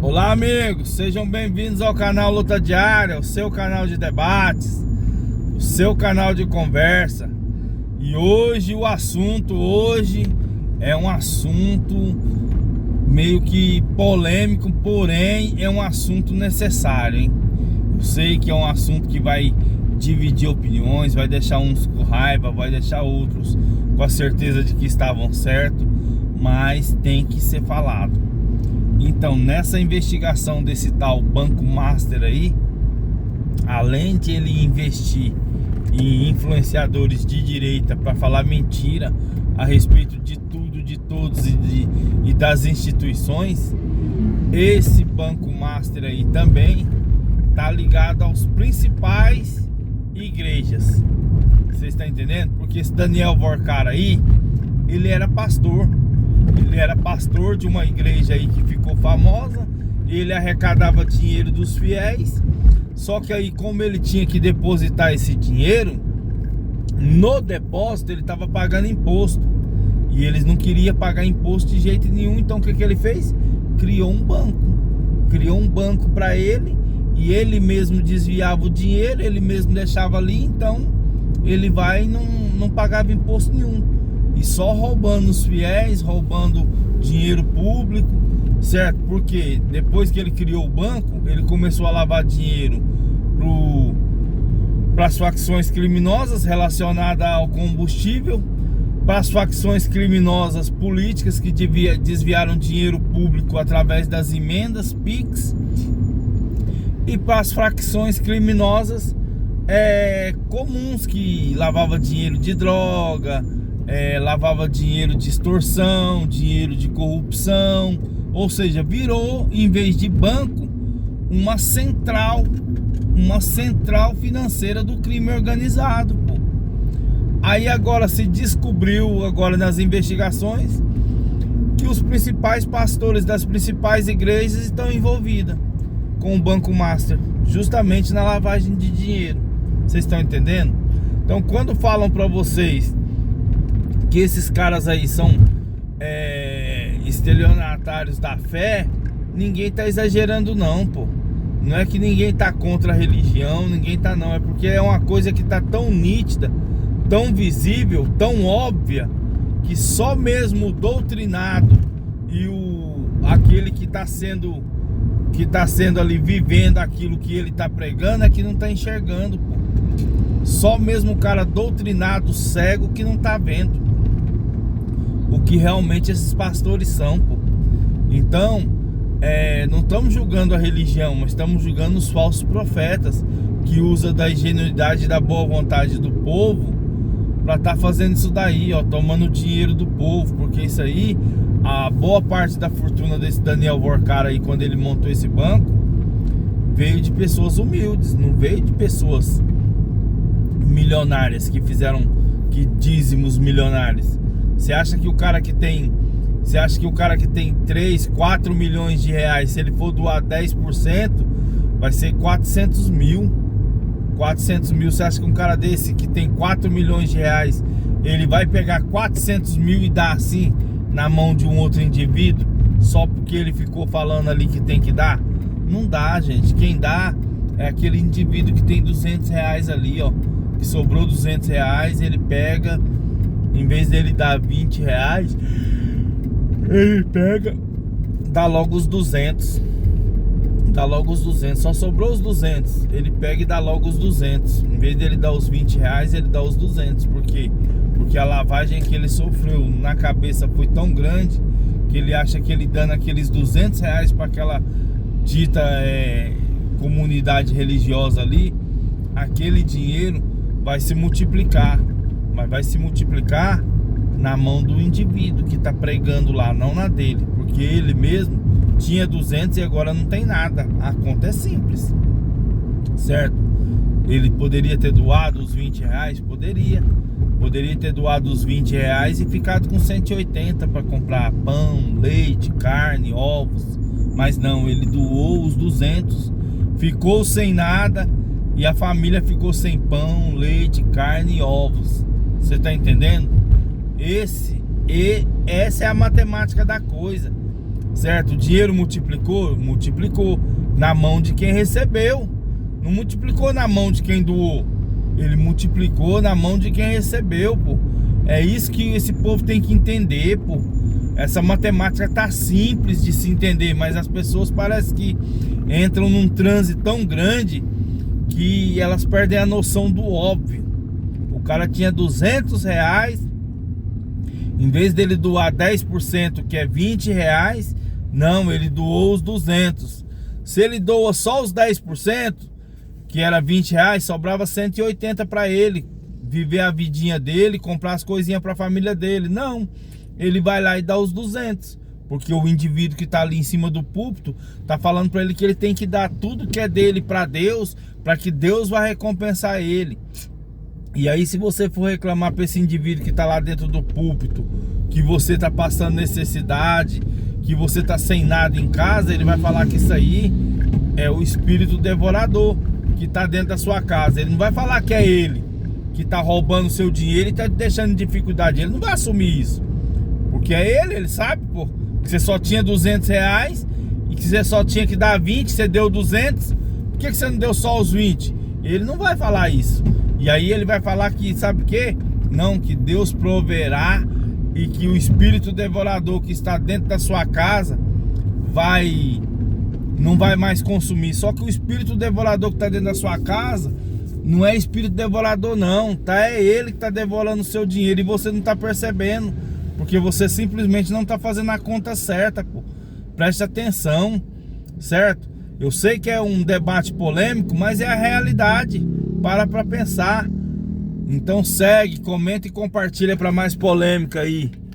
Olá amigos, sejam bem-vindos ao canal Luta Diária, o seu canal de debates, o seu canal de conversa. E hoje o assunto é um assunto meio que polêmico, porém é um assunto necessário, hein? Eu sei que é um assunto que vai dividir opiniões, vai deixar uns com raiva, vai deixar outros com a certeza de que estavam certos, mas tem que ser falado. Então, nessa investigação desse tal Banco Master aí, além de ele investir em influenciadores de direita para falar mentira a respeito de tudo, de todos e das instituições, esse Banco Master aí também tá ligado aos principais igrejas. Vocês estão entendendo? Porque esse Daniel Vorcar aí, ele era pastor. Ele era pastor de uma igreja aí que ficou famosa. Ele arrecadava dinheiro dos fiéis. Só que aí, como ele tinha que depositar esse dinheiro, no depósito ele estava pagando imposto. E eles não queriam pagar imposto de jeito nenhum. Então o que ele fez? Criou um banco. Criou um banco para ele. E ele mesmo desviava o dinheiro. Ele mesmo deixava ali. Então ele vai e não pagava imposto nenhum. E só roubando os fiéis, roubando dinheiro público, certo? Porque depois que ele criou o banco, ele começou a lavar dinheiro para as facções criminosas relacionadas ao combustível, para as facções criminosas políticas que desviaram dinheiro público através das emendas PIX, e para as facções criminosas comuns que lavavam dinheiro de droga, lavava dinheiro de extorsão, dinheiro de corrupção. Ou seja, virou, em vez de banco, uma central financeira do crime organizado, pô. Aí agora se descobriu, agora nas investigações, que os principais pastores das principais igrejas estão envolvidos com o Banco Master, justamente na lavagem de dinheiro. Vocês estão entendendo? Então, quando falam para vocês que esses caras aí são estelionatários da fé, ninguém tá exagerando não, pô. Não é que ninguém tá contra a religião, ninguém tá não. É porque é uma coisa que tá tão nítida, tão visível, tão óbvia, que só mesmo o doutrinado e aquele que tá sendo ali vivendo aquilo que ele tá pregando é que não tá enxergando, pô. Só mesmo o cara doutrinado, cego, que não tá vendo o que realmente esses pastores são, pô. Então, não estamos julgando a religião, mas estamos julgando os falsos profetas que usam da ingenuidade e da boa vontade do povo para estar fazendo isso daí, ó, tomando o dinheiro do povo. Porque isso aí, a boa parte da fortuna desse Daniel Vorcar aí, quando ele montou esse banco, veio de pessoas humildes, não veio de pessoas milionárias que fizeram dízimos milionários. Você acha que o cara que tem 3, 4 milhões de reais, se ele for doar 10%, vai ser 400 mil. 400 mil, você acha que um cara desse que tem 4 milhões de reais, ele vai pegar 400 mil e dar assim na mão de um outro indivíduo, só porque ele ficou falando ali que tem que dar? Não dá, gente. Quem dá é aquele indivíduo que tem 200 reais ali, ó, que sobrou 200 reais, ele pega, em vez dele dar 20 reais, ele pega, dá logo os 200. Dá logo os 200, só sobrou os 200. Ele pega e dá logo os 200. Em vez dele dar os 20 reais, ele dá os 200. Por quê? Porque a lavagem que ele sofreu na cabeça foi tão grande que ele acha que ele dando aqueles 200 reais para aquela dita comunidade religiosa ali, aquele dinheiro vai se multiplicar. Mas vai se multiplicar na mão do indivíduo que está pregando lá, não na dele. Porque ele mesmo tinha 200 e agora não tem nada. A conta é simples, certo? Ele poderia ter doado os 20 reais? Poderia ter doado os 20 reais e ficado com 180 para comprar pão, leite, carne, ovos. Mas não, ele doou os 200, ficou sem nada e a família ficou sem pão, leite, carne e ovos. Você tá entendendo? Essa é a matemática da coisa. certo? O dinheiro multiplicou? Multiplicou na mão de quem recebeu. Não multiplicou na mão de quem doou. Ele multiplicou na mão de quem recebeu, pô. É isso que esse povo tem que entender, pô. Essa matemática tá simples de se entender, mas as pessoas parecem que entram num transe tão grande que elas perdem a noção do óbvio. O cara tinha R$200, em vez dele doar 10%, que é R$20, não, ele doou os 200. Se ele doa só os 10%, que era R$20, sobrava 180 para ele viver a vidinha dele, comprar as coisinhas para a família dele. Não, ele vai lá e dá os 200, porque o indivíduo que tá ali em cima do púlpito tá falando para ele que ele tem que dar tudo que é dele para Deus, para que Deus vai recompensar ele. E aí, se você for reclamar para esse indivíduo que tá lá dentro do púlpito que você tá passando necessidade, que você tá sem nada em casa, ele vai falar que isso aí é o espírito devorador que tá dentro da sua casa. Ele não vai falar que é ele que tá roubando o seu dinheiro e tá te deixando em dificuldade. Ele não vai assumir isso, porque é ele sabe, pô, que você só tinha R$200 e que você só tinha que dar 20, você deu 200. Por que você não deu só os 20? Ele não vai falar isso. E aí ele vai falar que, sabe o quê? Não, que Deus proverá e que o espírito devorador que está dentro da sua casa não vai mais consumir. Só que o espírito devorador que está dentro da sua casa não é espírito devorador não, tá? É ele que está devorando o seu dinheiro e você não está percebendo, porque você simplesmente não está fazendo a conta certa, pô. Preste atenção, certo? Eu sei que é um debate polêmico, mas é a realidade. Para pensar. Então segue, comenta e compartilha para mais polêmica aí.